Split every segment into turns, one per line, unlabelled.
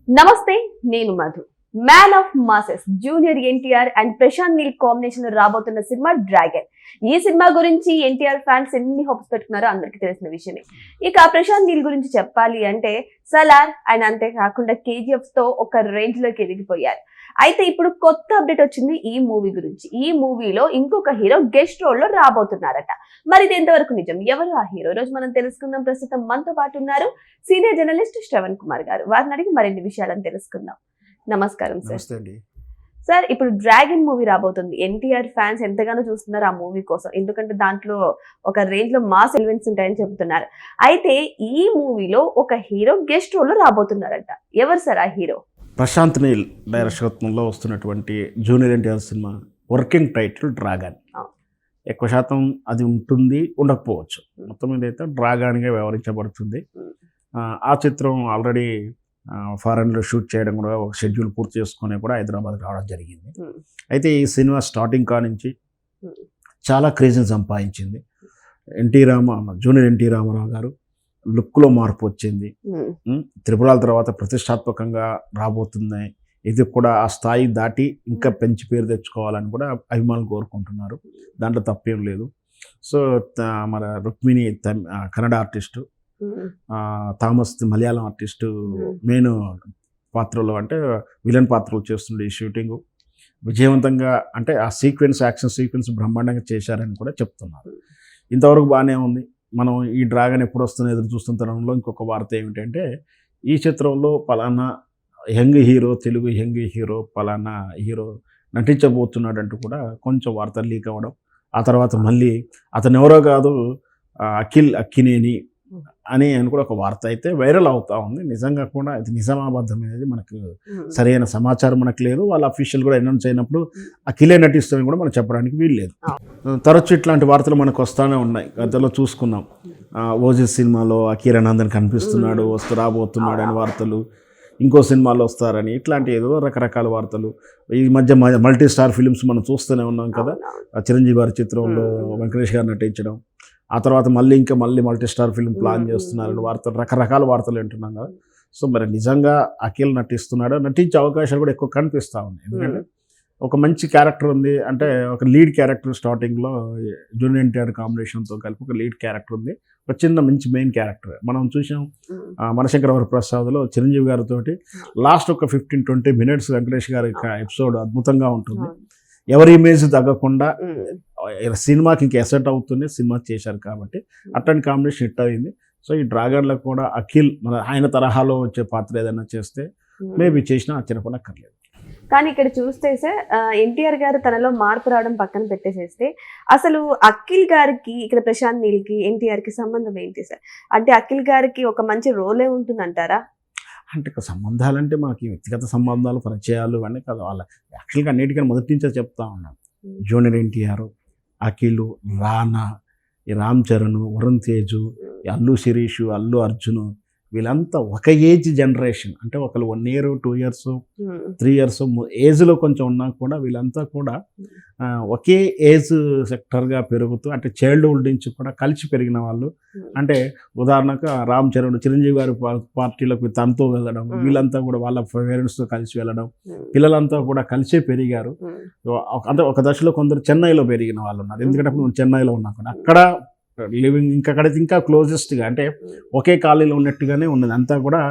నమస్తే, నేను Madhu. Man of masses junior NTR and Prashanth Neel combination లో రాబోతున్న సినిమా డ్రాగన్. ఈ సినిమా గురించి ఎన్టీఆర్ ఫ్యాన్స్ ఎన్ని హోప్స్ పెట్టుకున్నారో అందరికీ తెలిసిన విషయమే. ఇక ప్రశాంత్ నీల్ గురించి చెప్పాలి అంటే సలార్ అండ్ అంతేకాకుండా కేజీఎఫ్ తో ఒక రేంజ్ లోకి ఎదిగిపోయారు. అయితే ఇప్పుడు కొత్త అప్డేట్ వచ్చింది ఈ మూవీ గురించి. ఈ మూవీలో ఇంకొక హీరో గెస్ట్ రోల్ లో రాబోతున్నారట. మరి ఇది ఎంతవరకు నిజం, ఎవరు ఆ హీరో, రోజు మనం తెలుసుకుందాం. ప్రస్తుతం మనతో పాటు ఉన్నారు సీనియర్ జర్నలిస్ట్ శ్రవణ్ కుమార్ గారు. వారిని అడిగి మరిన్ని విషయాలను తెలుసుకుందాం. నమస్కారం సార్. సార్, ఇప్పుడు డ్రాగన్ మూవీ రాబోతుంది. ఎన్టీఆర్ ఫ్యాన్స్ ఎంతగానో చూస్తున్నారు ఆ మూవీ కోసం, ఎందుకంటే దాంట్లో ఒక రేంజ్ లో మాస్ ఎలిమెంట్స్ ఉంటాయని చెబుతున్నారు. అయితే ఈ మూవీలో ఒక హీరో గెస్ట్ రోల్ లో రాబోతున్నారట. ఎవరు సార్ ఆ హీరో?
ప్రశాంత్ నీల్ డైరెక్షన్లో వస్తున్నటువంటి junior NTR cinema working title dragon. ఎక్కువ శాతం అది ఉంటుంది, ఉండకపోవచ్చు. మొత్తం మీద అయితే డ్రాగన్గా వ్యవహరించబడుతుంది. ఆ చిత్రం ఆల్రెడీ ఫారెన్లో షూట్ చేయడం కూడా ఒక షెడ్యూల్ పూర్తి చేసుకుని కూడా హైదరాబాద్ రావడం జరిగింది. అయితే ఈ సినిమా స్టార్టింగ్ నుంచి చాలా క్రేజ్ని సంపాదించింది. జూనియర్ ఎన్టీ రామారావు గారు లుక్లో మార్పు వచ్చింది. త్రిపురాల తర్వాత ప్రతిష్టాత్మకంగా రాబోతున్నాయి. ఇది కూడా ఆ స్థాయి దాటి ఇంకా పెంచి పేరు తెచ్చుకోవాలని కూడా అభిమానులు కోరుకుంటున్నారు. దాంట్లో తప్పేం లేదు. సో మన Rukmini Kannada artist, Thomas Malayalam artist main పాత్రలో అంటే విలన్ పాత్రలు చేస్తుండే ఈ షూటింగు విజయవంతంగా, అంటే ఆ యాక్షన్ సీక్వెన్స్ బ్రహ్మాండంగా చేశారని కూడా చెప్తున్నారు. ఇంతవరకు బాగానే ఉంది. మనం ఈ డ్రాగన్ ఎప్పుడు వస్తుందో ఎదురు చూస్తున్న తరంలో ఇంకొక వార్త ఏమిటంటే, ఈ చిత్రంలో పలానా తెలుగు యంగ్ హీరో పలానా హీరో నటించబోతున్నాడంటూ కూడా కొంచెం వార్తలు లీక్ అవ్వడం, ఆ తర్వాత మళ్ళీ అతను ఎవరో కాదు అక్కినేని అని కూడా ఒక వార్త అయితే వైరల్ అవుతా ఉంది. నిజంగా కూడా ఇది నిజామాబాదం అనేది మనకు సరైన సమాచారం మనకు లేదు. వాళ్ళ అఫీషియల్ కూడా అనౌన్స్ అయినప్పుడు అఖిలే నటిస్తామని కూడా మనం చెప్పడానికి వీలు లేదు. తరచు ఇట్లాంటి వార్తలు మనకు వస్తూనే ఉన్నాయి. గతంలో చూసుకున్నాం, ఓజీ సినిమాలో అఖీరానందన్ కనిపిస్తున్నాడు, రాబోతున్నాడు అని వార్తలు, ఇంకో సినిమాలో వస్తారని, ఇట్లాంటి ఏదో రకరకాల వార్తలు. ఈ మధ్య మల్టీ స్టార్ ఫిలిమ్స్ మనం చూస్తూనే ఉన్నాం కదా. చిరంజీవి గారి చిత్రంలో వెంకటేష్ గారు నటించడం, ఆ తర్వాత మళ్ళీ మల్టీ స్టార్ ఫిల్మ్ ప్లాన్ చేస్తున్నారని వార్తలు, రకరకాల వార్తలు వింటున్నాం కదా. సో మరి నిజంగా అఖిల్ నటించే అవకాశాలు కూడా ఎక్కువ కనిపిస్తూ ఉన్నాయి. ఎందుకంటే ఒక మంచి క్యారెక్టర్ ఉంది, అంటే ఒక లీడ్ క్యారెక్టర్ స్టార్టింగ్లో జూనియర్ ఎన్టీఆర్ కాంబినేషన్తో కలిపి ఒక లీడ్ క్యారెక్టర్ ఉంది. ఒక చిన్న మంచి మెయిన్ క్యారెక్టర్ మనం చూసాం మనశంకర వరప్రసాద్లో చిరంజీవి గారితో. లాస్ట్ ఒక 15-20 minutes వెంకటేష్ గారి ఎపిసోడ్ అద్భుతంగా ఉంటుంది. ఎవరి ఇమేజ్ తగ్గకుండా సినిమాకి ఇంకా ఎసెట్ అవుతుంది సినిమా చేశారు కాబట్టి అట్లాంటి కాంబినేషన్ హిట్ అయింది. సో ఈ డ్రాగన్లో కూడా అఖిల్ ఆయన తరహాలో వచ్చే పాత్ర ఏదైనా చేస్తే మేబీ చేసినా ఆశ్చర్యపడక్కర్లేదు.
కానీ ఇక్కడ చూస్తే సార్, ఎన్టీఆర్ గారు తనలో మార్పు రావడం పక్కన పెట్టేసేస్తే అసలు అఖిల్ గారికి ఇక్కడ ప్రశాంత్ నీల్కి ఎన్టీఆర్కి సంబంధం ఏంటి సార్? అంటే అఖిల్ గారికి ఒక మంచి రోలే ఉంటుందంటారా?
అంటే సంబంధాలంటే మనకి వ్యక్తిగత సంబంధాలు, పరిచయాలు అన్నీ కాదు. వాళ్ళ యాక్చువల్గా అన్నిటికన్నా మొదటి నుంచే చెప్తా ఉన్నాను. జూనియర్ ఎన్టీఆర్, అఖిల్, రానా, ఈ రామ్ చరణ్, వరుణ్ తేజు, అల్లు శిరీష్, అల్లు అర్జున్, వీళ్ళంతా ఒక ఏజ్ జనరేషన్. అంటే ఒకళ్ళు 1 year 2 years 3 years ఏజ్లో కొంచెం ఉన్నా కూడా వీళ్ళంతా కూడా ఒకే ఏజ్ సెక్టర్గా పెరుగుతూ, అంటే చైల్డ్హుడ్ నుంచి కూడా కలిసి పెరిగిన వాళ్ళు. అంటే ఉదాహరణకు రామ్ చరణ్ చిరంజీవి గారి పార్టీలకు తనతో వెళ్ళడం, వీళ్ళంతా కూడా వాళ్ళ పేరెంట్స్తో కలిసి వెళ్ళడం, పిల్లలంతా కూడా కలిసే పెరిగారు. అంటే ఒక దశలో కొందరు చెన్నైలో పెరిగిన వాళ్ళు ఉన్నారు. ఎందుకంటే నువ్వు చెన్నైలో ఉన్నా కూడా అక్కడ లివింగ్ ఇంకా క్లోజెస్ట్గా, అంటే ఒకే కాలనీలో ఉన్నట్టుగానే ఉన్నది. అంతా కూడా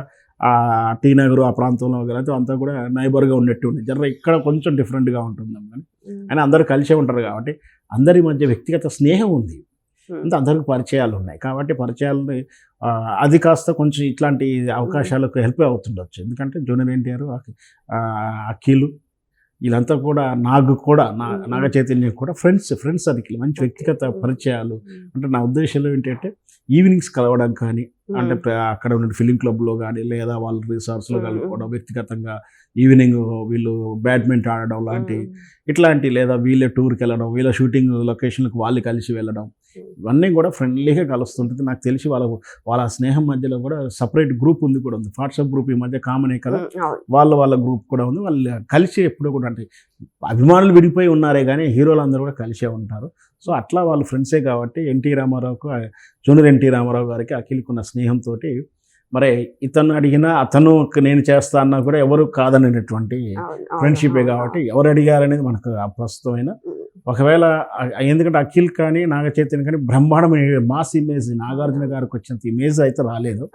టీ నగర్ ఆ ప్రాంతంలో కలిసి అంతా కూడా నైబర్గా ఉన్నట్టు ఉంది. ఇక్కడ కొంచెం డిఫరెంట్గా ఉంటుంది కానీ అయినా అందరూ కలిసే ఉంటారు కాబట్టి అందరి మధ్య వ్యక్తిగత స్నేహం ఉంది. అంటే అందరికి పరిచయాలు ఉన్నాయి కాబట్టి పరిచయాలని అది కాస్త కొంచెం ఇట్లాంటి అవకాశాలకు హెల్ప్ అవుతుండొచ్చు. ఎందుకంటే జూనియర్ ఎన్టీఆర్, అఖిల్ వీళ్ళంతా కూడా నాగ చైతన్య కూడా ఫ్రెండ్స్ సర్కిల్, మంచి వ్యక్తిగత పరిచయాలు. అంటే నా ఉద్దేశంలో ఏంటంటే ఈవినింగ్స్ కలవడం కానీ, అంటే అక్కడ ఉన్న ఫిలిం క్లబ్లో కానీ లేదా వాళ్ళ రిసార్ట్స్లో కలుపుకోవడం, వ్యక్తిగతంగా ఈవినింగ్ వీళ్ళు బ్యాడ్మింటన్ ఆడడం లాంటి ఇట్లాంటి, లేదా వీళ్ళే టూర్కి వెళ్ళడం, వీళ్ళ షూటింగ్ లొకేషన్లకు వాళ్ళు కలిసి వెళ్ళడం, ఇవన్నీ కూడా ఫ్రెండ్లీగా కలుస్తుంటుంది. నాకు తెలిసి వాళ్ళ స్నేహం మధ్యలో కూడా సపరేట్ గ్రూప్ ఉంది కూడా ఉంది. వాట్సాప్ గ్రూప్ ఈ మధ్య కామనే కదా, వాళ్ళ గ్రూప్ కూడా ఉంది. వాళ్ళు కలిసి ఎప్పుడు కూడా, అంటే అభిమానులు విడిపోయి ఉన్నారే కానీ హీరోలు అందరూ కూడా కలిసే ఉంటారు. సో అట్లా వాళ్ళు ఫ్రెండ్సే కాబట్టి జూనియర్ ఎన్టీ రామారావు గారికి అఖిల్కి ఉన్న స్నేహంతో మరి ఇతను అడిగినా అతను నేను చేస్తా అన్నా కూడా ఎవరు కాదనేటువంటి ఫ్రెండ్షిపే కాబట్టి ఎవరు అడిగారనేది మనకు అప్రస్తుతమైన. ఒకవేళ ఎందుకంటే అఖిల్ కానీ నాగ చైతన్య కానీ బ్రహ్మాండమైన మాస్ ఇమేజ్ నాగార్జున గారికి వచ్చినంత ఇమేజ్ అయితే రాలేదు.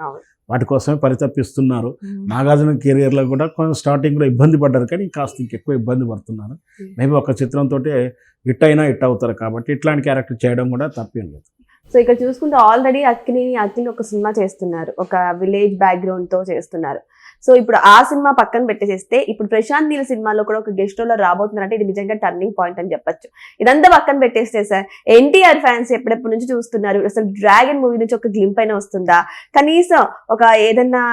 వాటి కోసమే పరితపిస్తున్నారు. నాగార్జున కెరియర్లో కూడా కొంచెం స్టార్టింగ్లో ఇబ్బంది పడ్డారు, కానీ కాస్త ఇంకెక్కువ ఇబ్బంది పడుతున్నారు. మేబీ ఒక చిత్రంతో హిట్ అయినా హిట్ అవుతారు కాబట్టి ఇట్లాంటి క్యారెక్టర్ చేయడం కూడా తప్పేం లేదు.
సో ఇక్కడ చూసుకుంటే ఆల్రెడీ అఖిల్ ఒక సినిమా చేస్తున్నారు, ఒక విలేజ్ బ్యాక్గ్రౌండ్ తో చేస్తున్నారు. సో ఇప్పుడు ఆ సినిమా పక్కన పెట్టేసేస్తే ఇప్పుడు ప్రశాంత్ నీల్ సినిమాలో కూడా ఒక గెస్ట్ రోల్ రాబోతున్నారు అంటే ఇది నిజంగా టర్నింగ్ పాయింట్ అని చెప్పొచ్చు. ఇదంతా పక్కన పెట్టేస్తే సార్ ఎన్టీఆర్ ఫ్యాన్స్ ఎప్పుడెప్పటి నుంచి చూస్తున్నారు, అసలు డ్రాగన్ మూవీ నుంచి ఒక గ్లింప్ అయినా వస్తుందా, కనీసం ఒక ఏదన్నా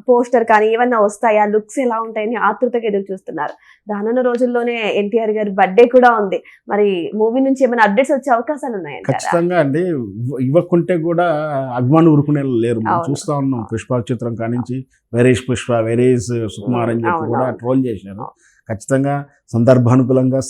పోస్టర్ కానీ ఏమన్నా వస్తాయా, లుక్స్ ఎలా ఉంటాయని ఆతృతగా ఎదురు చూస్తున్నారు. రానున్న రోజుల్లోనే ఎన్టీఆర్ గారి బర్త్డే కూడా ఉంది, మరి మూవీ నుంచి ఏమైనా అప్డేట్స్ వచ్చే అవకాశాలు ఉన్నాయండి?
ఖచ్చితంగా అండి, ఇవ్వకుంటే కూడా అభిమానులు ఊరుకునే లేరు. చూస్తా ఉన్నాం పుష్ప చిత్రం కానించి వెరీష్ పుష్ప, వెరీష్ సుకుమార్ అని చెప్పి కూడా ట్రోల్ చేశారు. ఖచ్చితంగా సందర్భానుకూలంగా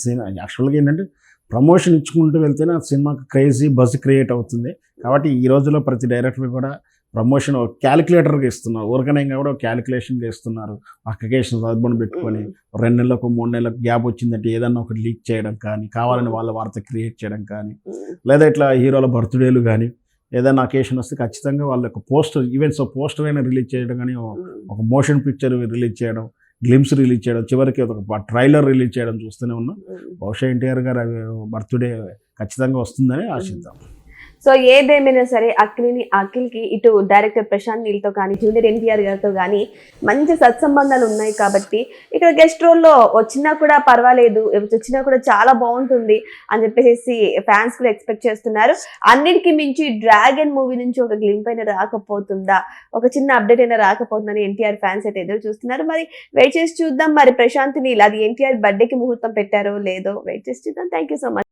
యాక్చువల్గా ఏంటంటే ప్రమోషన్ ఇచ్చుకుంటూ వెళ్తేనే ఆ సినిమాకి క్రేజీ బజ్ క్రియేట్ అవుతుంది. కాబట్టి ఈ రోజుల్లో ప్రతి డైరెక్టర్ కూడా ప్రమోషన్ ఒక క్యాలిక్యులేటర్గా ఇస్తున్నారు, ఊరకనే కూడా ఒక క్యాలిక్యులేషన్గా ఇస్తున్నారు. అకేషన్ హస్బెండ్ పెట్టుకొని 2 నెలలకు 3 నెలలకు గ్యాప్ వచ్చిందంటే ఏదన్నా ఒకటి లీక్ చేయడం కానీ, కావాలని వాళ్ళ వార్త క్రియేట్ చేయడం కానీ, లేదా ఇట్లా హీరోల బర్త్డేలు కానీ ఏదైనా అకేషన్ వస్తే ఖచ్చితంగా వాళ్ళ యొక్క పోస్టర్ ఈవెంట్స్ పోస్టర్ అయినా రిలీజ్ చేయడం కానీ, ఒక మోషన్ పిక్చర్ రిలీజ్ చేయడం, గ్లిమ్స్ రిలీజ్ చేయడం, చివరికి ఒక ట్రైలర్ రిలీజ్ చేయడం చూస్తూనే ఉన్నాం. బహుశా ఎన్టీఆర్ గారు బర్త్డే ఖచ్చితంగా వస్తుందని ఆశిద్దాం.
సో ఏదేమైనా సరే అఖిల్కి ఇటు డైరెక్టర్ ప్రశాంత్ నీల్తో కానీ జూనియర్ ఎన్టీఆర్ గారితో కానీ మంచి సత్సంబంధాలు ఉన్నాయి కాబట్టి ఇక్కడ గెస్ట్ రోల్లో వచ్చినా కూడా పర్వాలేదు, వచ్చినా కూడా చాలా బాగుంటుంది అని చెప్పేసి ఫ్యాన్స్ కూడా ఎక్స్పెక్ట్ చేస్తున్నారు. అన్నిటికీ మించి డ్రాగన్ మూవీ నుంచి ఒక గ్లింప్ అయినా రాకపోతుందా, ఒక చిన్న అప్డేట్ అయినా రాకపోతుందని ఎన్టీఆర్ ఫ్యాన్స్ అయితే ఎదురు చూస్తున్నారు. మరి వెయిట్ చేసి చూద్దాం. మరి ప్రశాంత్ నీల్ అది ఎన్టీఆర్ బర్త్డేకి ముహూర్తం పెట్టారో లేదో వెయిట్ చేసి చూద్దాం. Thank you so much.